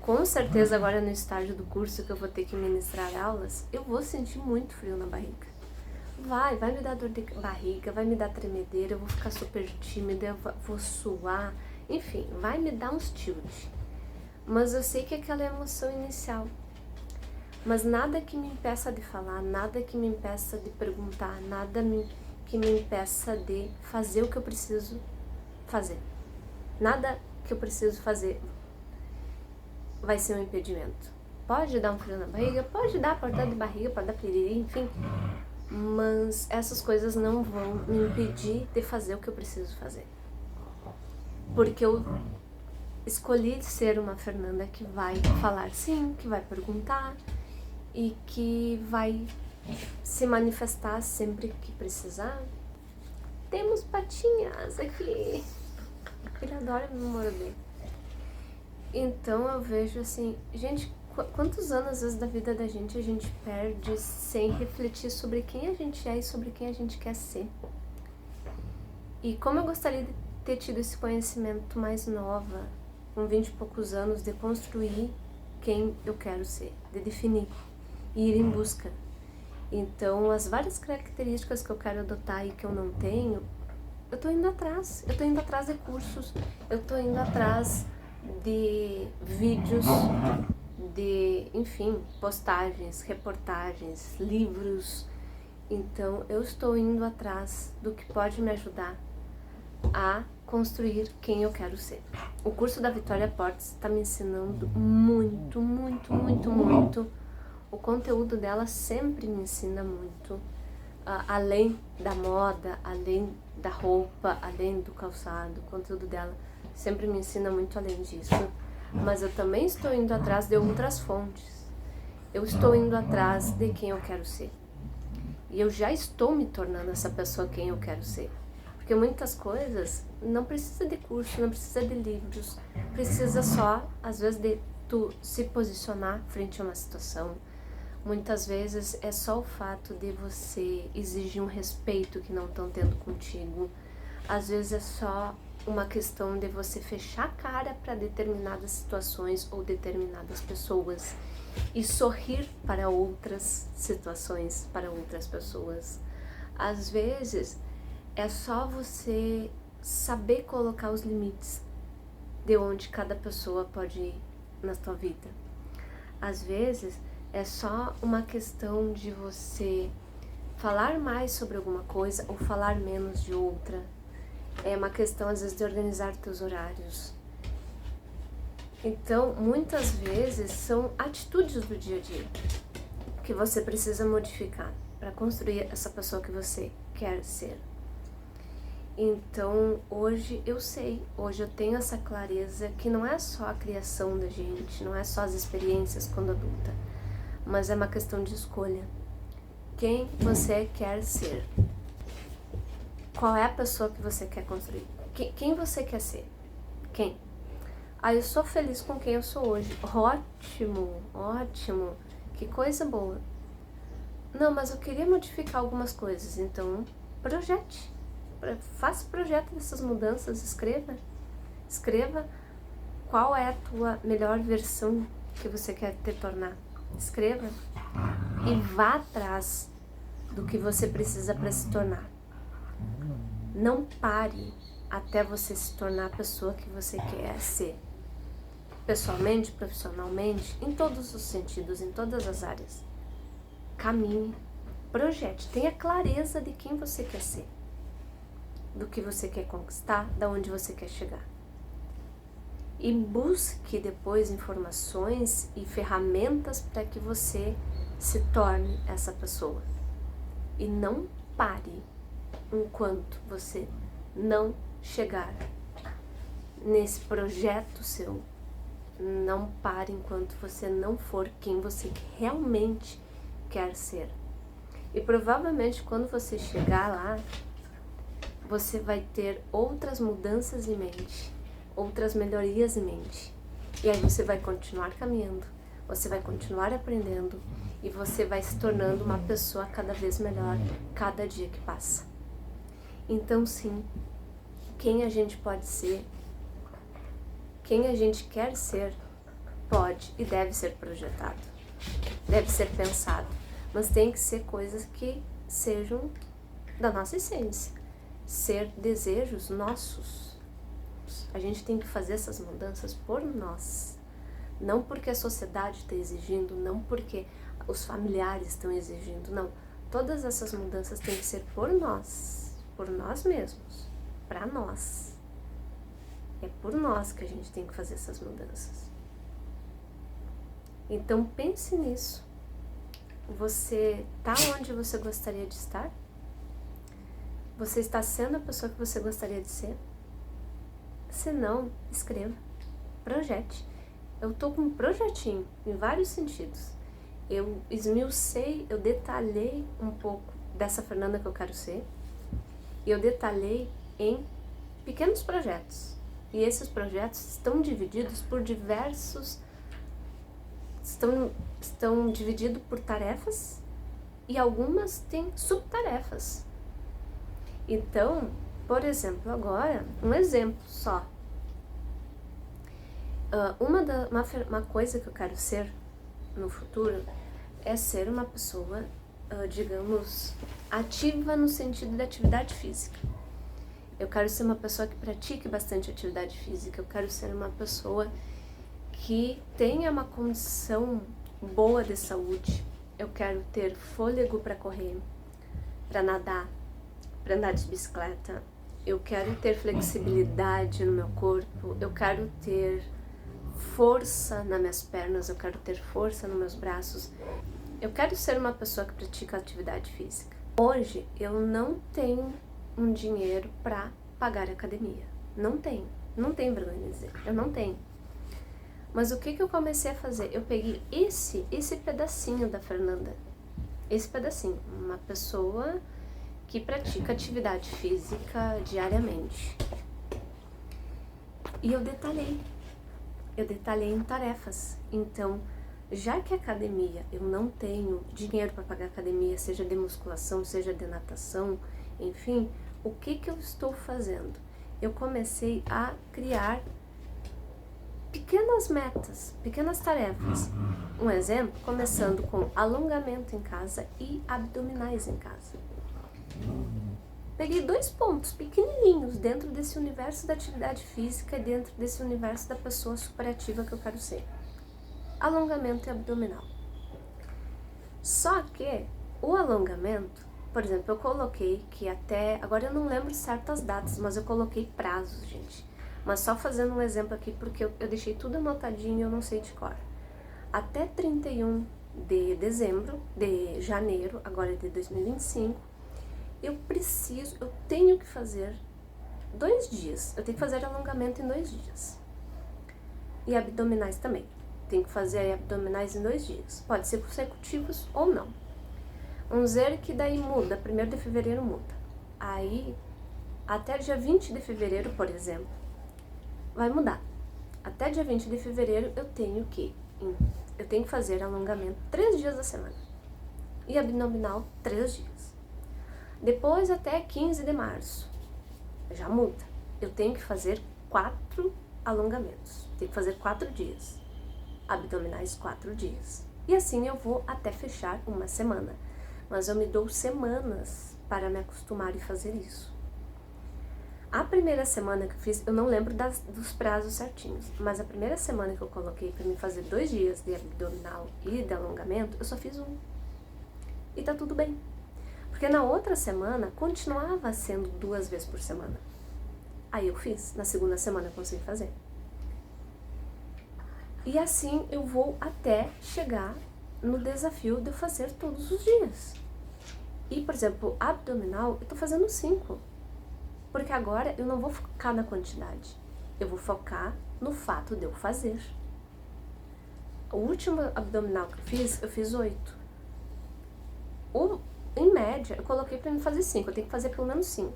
com certeza agora no estágio do curso que eu vou ter que ministrar aulas, eu vou sentir muito frio na barriga. Vai me dar dor de barriga, vai me dar tremedeira, eu vou ficar super tímida, eu vou suar, enfim, vai me dar uns tilt. Mas eu sei que é aquela emoção inicial. Mas nada que me impeça de falar, nada que me impeça de perguntar, nada que me impeça de fazer o que eu preciso fazer. Nada que eu preciso fazer vai ser um impedimento. Pode dar um frio na barriga, pode dar portada de barriga, pode dar piriri, enfim. Mas essas coisas não vão me impedir de fazer o que eu preciso fazer. Porque eu escolhi ser uma Fernanda que vai falar sim, que vai perguntar e que vai se manifestar sempre que precisar. Temos patinhas aqui. Ele adora me morder. Então eu vejo assim, gente, quantos anos às vezes da vida da gente a gente perde sem refletir sobre quem a gente é e sobre quem a gente quer ser. E como eu gostaria de ter tido esse conhecimento mais nova, com 20 e poucos anos, de construir quem eu quero ser, de definir e ir em busca. Então as várias características que eu quero adotar e que eu não tenho, eu tô indo atrás. Eu tô indo atrás de cursos, eu tô indo atrás de vídeos, de, enfim, postagens, reportagens, livros. Então eu estou indo atrás do que pode me ajudar a construir quem eu quero ser. O curso da Vitória Portes está me ensinando muito, muito, muito, muito. O conteúdo dela sempre me ensina muito, além da moda, além da roupa, além do calçado. O conteúdo dela sempre me ensina muito além disso. Mas eu também estou indo atrás de outras fontes. Eu estou indo atrás de quem eu quero ser. E eu já estou me tornando essa pessoa quem eu quero ser. Porque muitas coisas não precisa de curso, não precisa de livros. Precisa só, às vezes, de tu se posicionar frente a uma situação. Muitas vezes é só o fato de você exigir um respeito que não estão tendo contigo. Às vezes é só uma questão de você fechar a cara para determinadas situações ou determinadas pessoas e sorrir para outras situações, para outras pessoas. Às vezes é só você saber colocar os limites de onde cada pessoa pode ir na tua vida. Às vezes é só uma questão de você falar mais sobre alguma coisa ou falar menos de outra. É uma questão, às vezes, de organizar teus horários. Então, muitas vezes, são atitudes do dia a dia que você precisa modificar para construir essa pessoa que você quer ser. Então, hoje eu sei, hoje eu tenho essa clareza que não é só a criação da gente, não é só as experiências quando adulta, mas é uma questão de escolha. Quem você quer ser? Qual é a pessoa que você quer construir? Quem você quer ser? Quem? Eu sou feliz com quem eu sou hoje. Ótimo, ótimo. Que coisa boa. Não, mas eu queria modificar algumas coisas. Então, projete. Faça projeto dessas mudanças. Escreva. Escreva qual é a tua melhor versão que você quer te tornar. Escreva. E vá atrás do que você precisa para se tornar. Não pare até você se tornar a pessoa que você quer ser. Pessoalmente, profissionalmente, em todos os sentidos, em todas as áreas. Caminhe, projete, tenha clareza de quem você quer ser, do que você quer conquistar, de onde você quer chegar. E busque depois informações e ferramentas para que você se torne essa pessoa. E não pare enquanto você não chegar nesse projeto seu. Não pare enquanto você não for quem você realmente quer ser. E provavelmente quando você chegar lá, você vai ter outras mudanças em mente, outras melhorias em mente. E aí você vai continuar caminhando, você vai continuar aprendendo e você vai se tornando uma pessoa cada vez melhor cada dia que passa. Então sim, quem a gente pode ser, quem a gente quer ser, pode e deve ser projetado, deve ser pensado, mas tem que ser coisas que sejam da nossa essência, ser desejos nossos. A gente tem que fazer essas mudanças por nós, não porque a sociedade está exigindo, não porque os familiares estão exigindo, não. Todas essas mudanças têm que ser por nós mesmos, para nós. É por nós que a gente tem que fazer essas mudanças. Então pense nisso. Você está onde você gostaria de estar? Você está sendo a pessoa que você gostaria de ser? Se não, escreva, projete. Eu estou com um projetinho em vários sentidos. Eu esmiucei, eu detalhei um pouco dessa Fernanda que eu quero ser. E eu detalhei em pequenos projetos. E esses projetos estão divididos por diversos... Estão divididos por tarefas e algumas têm subtarefas. Então, por exemplo, agora, um exemplo só. Uma coisa que eu quero ser no futuro é ser uma pessoa, digamos, ativa no sentido de atividade física. Eu quero ser uma pessoa que pratique bastante atividade física. Eu quero ser uma pessoa que tenha uma condição boa de saúde. Eu quero ter fôlego para correr, para nadar, para andar de bicicleta. Eu quero ter flexibilidade no meu corpo. Eu quero ter força nas minhas pernas. Eu quero ter força nos meus braços. Eu quero ser uma pessoa que pratica atividade física. Hoje eu não tenho um dinheiro para pagar a academia. Não tenho. Não tenho vergonha de dizer. Eu não tenho. Mas o que eu comecei a fazer? Eu peguei esse pedacinho da Fernanda. Esse pedacinho. Uma pessoa que pratica atividade física diariamente. E eu detalhei. Eu detalhei em tarefas. Então, já que a academia, eu não tenho dinheiro para pagar a academia, seja de musculação, seja de natação, enfim, o que eu estou fazendo? Eu comecei a criar pequenas metas, pequenas tarefas. Um exemplo, começando com alongamento em casa e abdominais em casa. Peguei 2 pontos pequenininhos dentro desse universo da atividade física e dentro desse universo da pessoa superativa que eu quero ser. Alongamento e abdominal. Só que o alongamento, por exemplo, eu coloquei que até... Agora eu não lembro certas datas, mas eu coloquei prazos, gente. Mas só fazendo um exemplo aqui, porque eu deixei tudo anotadinho e eu não sei de cor. Até 31 de janeiro, agora de 2025, eu tenho que fazer 2 dias. Eu tenho que fazer alongamento em 2 dias. E abdominais também. Tenho que fazer abdominais em 2 dias. Pode ser consecutivos ou não. Vamos dizer que daí muda, 1º de fevereiro muda. Aí, até dia 20 de fevereiro, por exemplo, vai mudar. Até dia 20 de fevereiro eu tenho que fazer alongamento 3 dias da semana. E abdominal 3 dias. Depois até 15 de março, já muda. Eu tenho que fazer 4 alongamentos. Tenho que fazer 4 dias. Abdominais 4 dias. E assim eu vou até fechar uma semana. Mas eu me dou semanas para me acostumar e fazer isso. A primeira semana que eu fiz, eu não lembro dos prazos certinhos, mas a primeira semana que eu coloquei para mim fazer 2 dias de abdominal e de alongamento, eu só fiz 1. E tá tudo bem. Porque na outra semana, continuava sendo 2 vezes por semana. Aí eu fiz, na segunda semana eu consegui fazer. E assim eu vou até chegar no desafio de eu fazer todos os dias. E, por exemplo, abdominal, eu tô fazendo 5. Porque agora eu não vou focar na quantidade. Eu vou focar no fato de eu fazer. O último abdominal que eu fiz 8. Em média, eu coloquei pra mim fazer 5. Eu tenho que fazer pelo menos 5.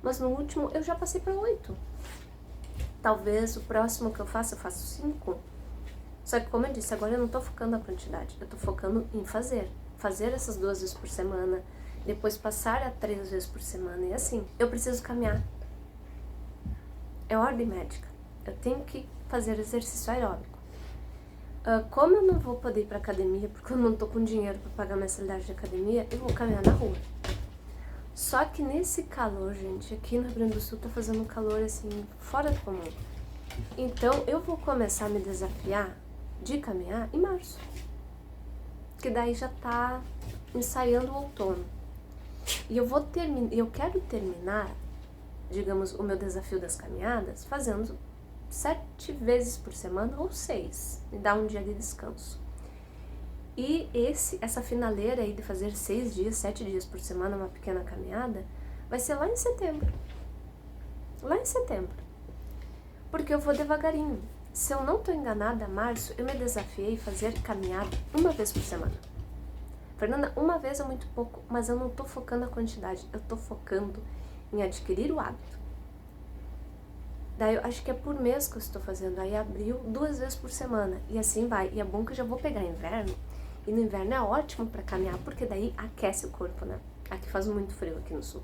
Mas no último, eu já passei pra 8. Talvez o próximo que eu faço 5. Só que, como eu disse, agora eu não tô focando na quantidade. Eu tô focando em fazer. Fazer essas 2 vezes por semana. Depois passar a 3 vezes por semana. E assim, eu preciso caminhar. É ordem médica. Eu tenho que fazer exercício aeróbico. Como eu não vou poder ir pra academia, porque eu não tô com dinheiro pra pagar mensalidade de academia, eu vou caminhar na rua. Só que nesse calor, gente, aqui no Rio Grande do Sul tá fazendo um calor assim, fora do comum. Então eu vou começar a me desafiar de caminhar em março. Que daí já tá ensaiando o outono. E eu quero terminar, digamos, o meu desafio das caminhadas fazendo 7 vezes por semana ou 6, e dar um dia de descanso. E essa finaleira aí de fazer 6 dias, 7 dias por semana, uma pequena caminhada, vai ser lá em setembro. Lá em setembro. Porque eu vou devagarinho. Se eu não tô enganada, março, eu me desafiei a fazer caminhada 1 vez por semana. Fernanda, 1 vez é muito pouco, mas eu não tô focando na quantidade, eu tô focando em adquirir o hábito. Daí eu acho que é por mês que eu estou fazendo, aí abril 2 vezes por semana, e assim vai. E é bom que eu já vou pegar inverno, e no inverno é ótimo pra caminhar, porque daí aquece o corpo, né? Aqui faz muito frio aqui no sul.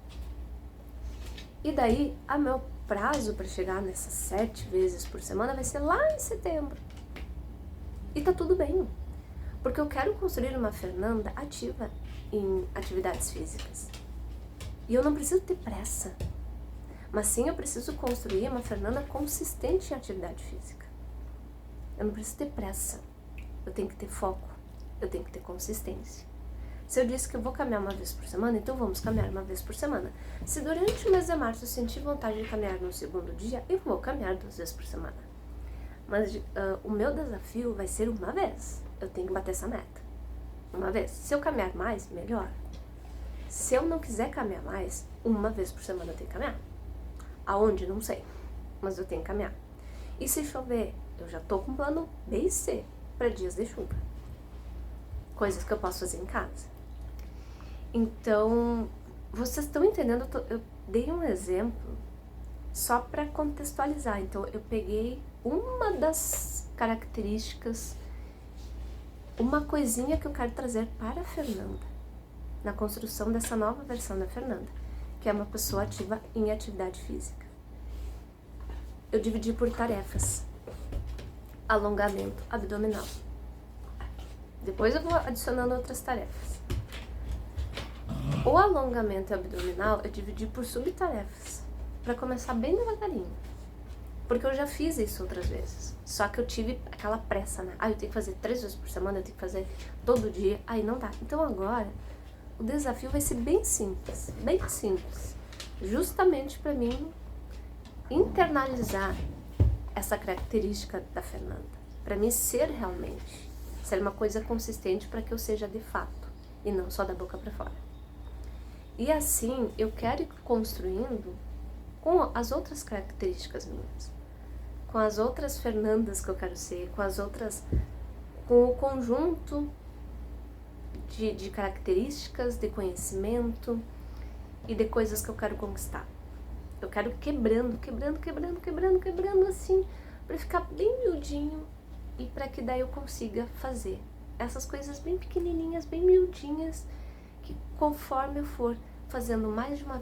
E daí, a meu prazo para chegar nessas 7 vezes por semana vai ser lá em setembro. E tá tudo bem, porque eu quero construir uma Fernanda ativa em atividades físicas. E eu não preciso ter pressa, mas sim eu preciso construir uma Fernanda consistente em atividade física. Eu não preciso ter pressa. Eu tenho que ter foco. Eu tenho que ter consistência. Se eu disse que eu vou caminhar uma vez por semana, então vamos caminhar uma vez por semana. Se durante o mês de março eu sentir vontade de caminhar no segundo dia, eu vou caminhar 2 vezes por semana. Mas o meu desafio vai ser uma vez. Eu tenho que bater essa meta. Uma vez. Se eu caminhar mais, melhor. Se eu não quiser caminhar mais, uma vez por semana eu tenho que caminhar. Aonde? Não sei. Mas eu tenho que caminhar. E se chover? Eu já tô com plano B e C para dias de chuva. Coisas que eu posso fazer em casa. Então, vocês estão entendendo? Eu dei um exemplo só para contextualizar. Então, eu peguei uma das características, uma coisinha que eu quero trazer para a Fernanda, na construção dessa nova versão da Fernanda, que é uma pessoa ativa em atividade física. Eu dividi por tarefas. Alongamento abdominal. Depois eu vou adicionando outras tarefas. O alongamento abdominal eu dividi por subtarefas, para começar bem devagarinho. Porque eu já fiz isso outras vezes. Só que eu tive aquela pressa, né? Eu tenho que fazer 3 vezes por semana, eu tenho que fazer todo dia. Aí não dá. Então agora, o desafio vai ser bem simples. Bem simples. Justamente para mim internalizar essa característica da Fernanda. Para mim ser realmente. Ser uma coisa consistente para que eu seja de fato. E não só da boca para fora. E assim, eu quero ir construindo com as outras características minhas. Com as outras Fernandas que eu quero ser. Com o conjunto de características, de conhecimento e de coisas que eu quero conquistar. Eu quero quebrando assim, para ficar bem miudinho e para que daí eu consiga fazer essas coisas bem pequenininhas, bem miudinhas, que conforme eu for fazendo mais de uma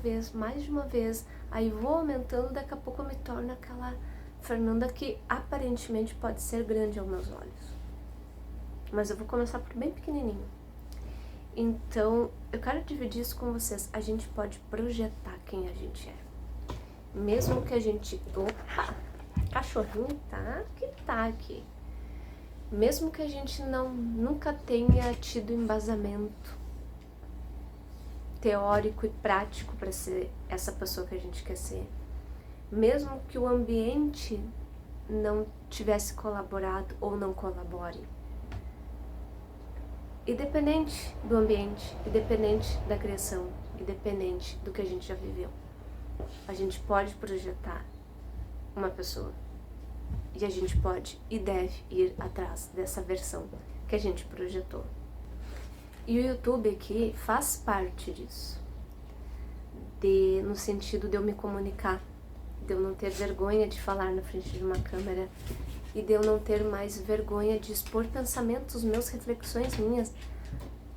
vez, aí vou aumentando, daqui a pouco eu me torno aquela Fernanda que aparentemente pode ser grande aos meus olhos. Mas eu vou começar por bem pequenininho. Então, eu quero dividir isso com vocês. A gente pode projetar quem a gente é. Mesmo que a gente... Opa! Cachorrinho tá aqui. Mesmo que a gente nunca tenha tido embasamento teórico e prático para ser essa pessoa que a gente quer ser. Mesmo que o ambiente não tivesse colaborado ou não colabore. Independente do ambiente, independente da criação, independente do que a gente já viveu. A gente pode projetar uma pessoa e a gente pode e deve ir atrás dessa versão que a gente projetou. E o YouTube aqui faz parte disso, no sentido de eu me comunicar, de eu não ter vergonha de falar na frente de uma câmera e de eu não ter mais vergonha de expor pensamentos meus, reflexões minhas.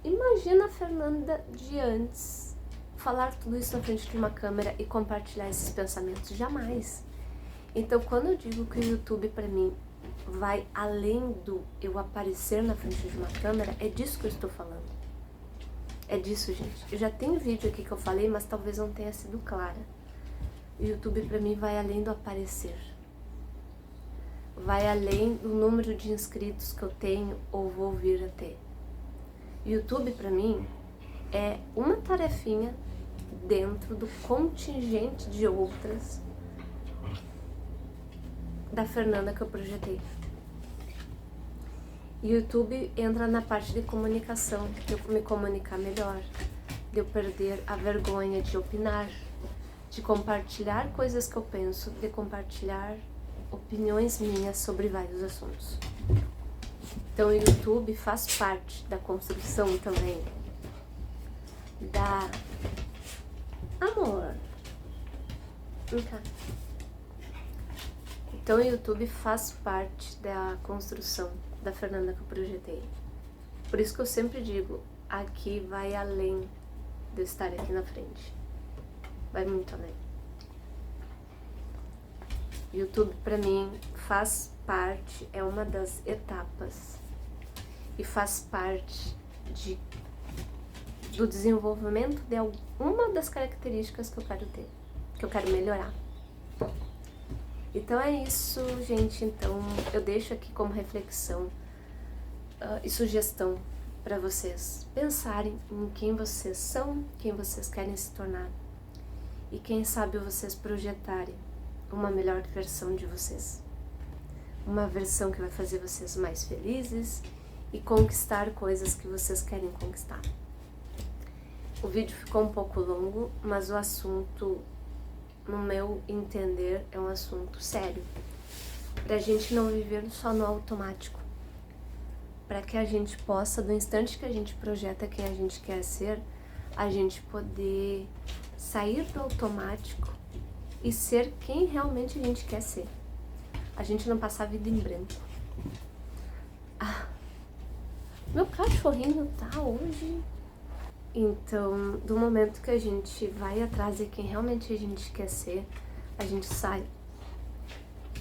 Imagina a Fernanda de antes falar tudo isso na frente de uma câmera e compartilhar esses pensamentos. Jamais. Então, quando eu digo que o YouTube para mim vai além do eu aparecer na frente de uma câmera, é disso que eu estou falando. É disso, gente. Eu já tenho vídeo aqui que eu falei, mas talvez não tenha sido clara. O YouTube para mim vai além do aparecer. Vai além do número de inscritos que eu tenho ou vou vir a ter. O YouTube para mim é uma tarefinha dentro do contingente de outras da Fernanda que eu projetei. E o YouTube entra na parte de comunicação, de eu me comunicar melhor, de eu perder a vergonha de opinar, de compartilhar coisas que eu penso, de compartilhar opiniões minhas sobre vários assuntos. Então o YouTube faz parte da construção também da... Amor, vem cá. Então o YouTube faz parte da construção da Fernanda que eu projetei. Por isso que eu sempre digo, aqui vai além de eu estar aqui na frente. Vai muito além. YouTube pra mim faz parte, é uma das etapas e faz parte do desenvolvimento de alguma das características que eu quero ter, que eu quero melhorar. Então é isso, gente. Então eu deixo aqui como reflexão e sugestão para vocês pensarem em quem vocês são, quem vocês querem se tornar. E quem sabe vocês projetarem uma melhor versão de vocês. Uma versão que vai fazer vocês mais felizes e conquistar coisas que vocês querem conquistar. O vídeo ficou um pouco longo, mas o assunto, no meu entender, é um assunto sério. Pra gente não viver só no automático. Para que a gente possa, do instante que a gente projeta quem a gente quer ser, a gente poder sair do automático e ser quem realmente a gente quer ser. A gente não passar a vida em branco. Meu cachorrinho tá hoje. Então, do momento que a gente vai atrás de quem realmente a gente quer ser, a gente sai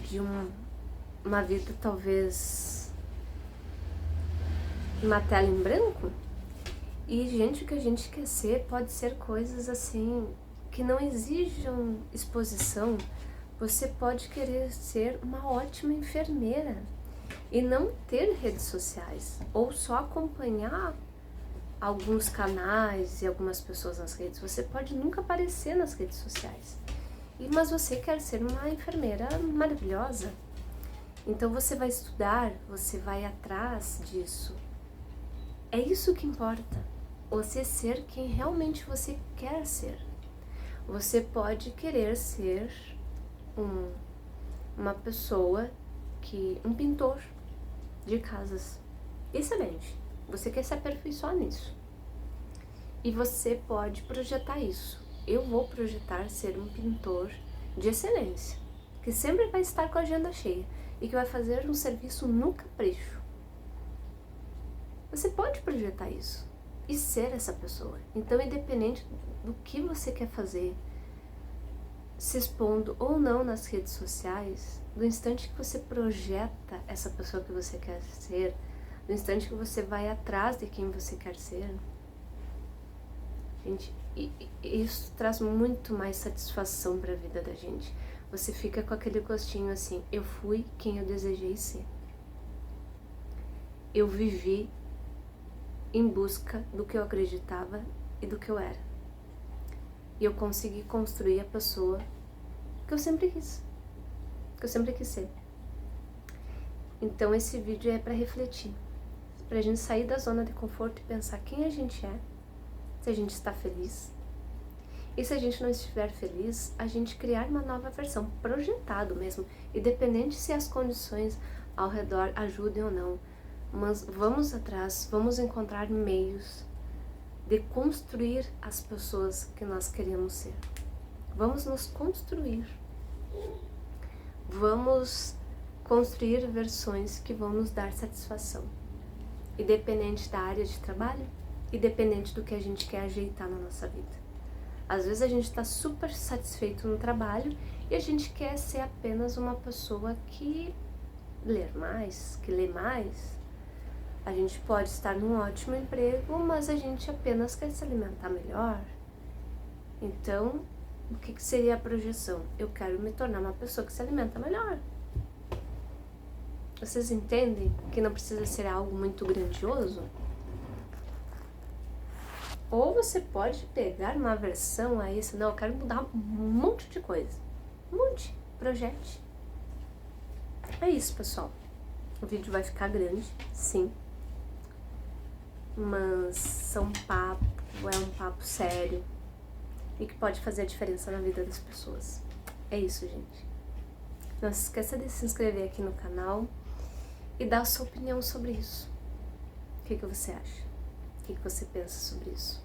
de uma vida talvez uma tela em branco. E gente, o que a gente quer ser pode ser coisas assim que não exijam exposição. Você pode querer ser uma ótima enfermeira e não ter redes sociais, ou só acompanhar alguns canais e algumas pessoas nas redes. Você pode nunca aparecer nas redes sociais, mas você quer ser uma enfermeira maravilhosa. Então você vai estudar, você vai atrás disso. É isso que importa, você ser quem realmente você quer ser. Você pode querer ser uma pessoa um pintor de casas, excelente, você quer se aperfeiçoar nisso. E você pode projetar isso. Eu vou projetar ser um pintor de excelência, que sempre vai estar com a agenda cheia e que vai fazer um serviço no capricho. Você pode projetar isso e ser essa pessoa. Então, independente do que você quer fazer, se expondo ou não nas redes sociais, do instante que você projeta essa pessoa que você quer ser, do instante que você vai atrás de quem você quer ser, gente, isso traz muito mais satisfação para a vida da gente. Você fica com aquele gostinho assim, eu fui quem eu desejei ser. Eu vivi em busca do que eu acreditava e do que eu era. E eu consegui construir a pessoa que eu sempre quis. Que eu sempre quis ser. Então esse vídeo é para refletir. Pra gente sair da zona de conforto e pensar quem a gente é. Se a gente está feliz. E se a gente não estiver feliz, a gente criar uma nova versão. Projetado mesmo. Independente se as condições ao redor ajudem ou não. Mas vamos atrás, vamos encontrar meios de construir as pessoas que nós queremos ser. Vamos nos construir. Vamos construir versões que vão nos dar satisfação. Independente da área de trabalho, independente do que a gente quer ajeitar na nossa vida. Às vezes a gente está super satisfeito no trabalho e a gente quer ser apenas uma pessoa que lê mais. A gente pode estar num ótimo emprego, mas a gente apenas quer se alimentar melhor. Então, o que seria a projeção? Eu quero me tornar uma pessoa que se alimenta melhor. Vocês entendem que não precisa ser algo muito grandioso? Ou você pode pegar uma versão a isso, não, eu quero mudar um monte de coisa. Um monte, projete. É isso, pessoal. O vídeo vai ficar grande, sim. Mas é um papo sério e que pode fazer a diferença na vida das pessoas. É isso, gente. Não se esqueça de se inscrever aqui no canal e dar a sua opinião sobre isso. O que você acha? O que você pensa sobre isso?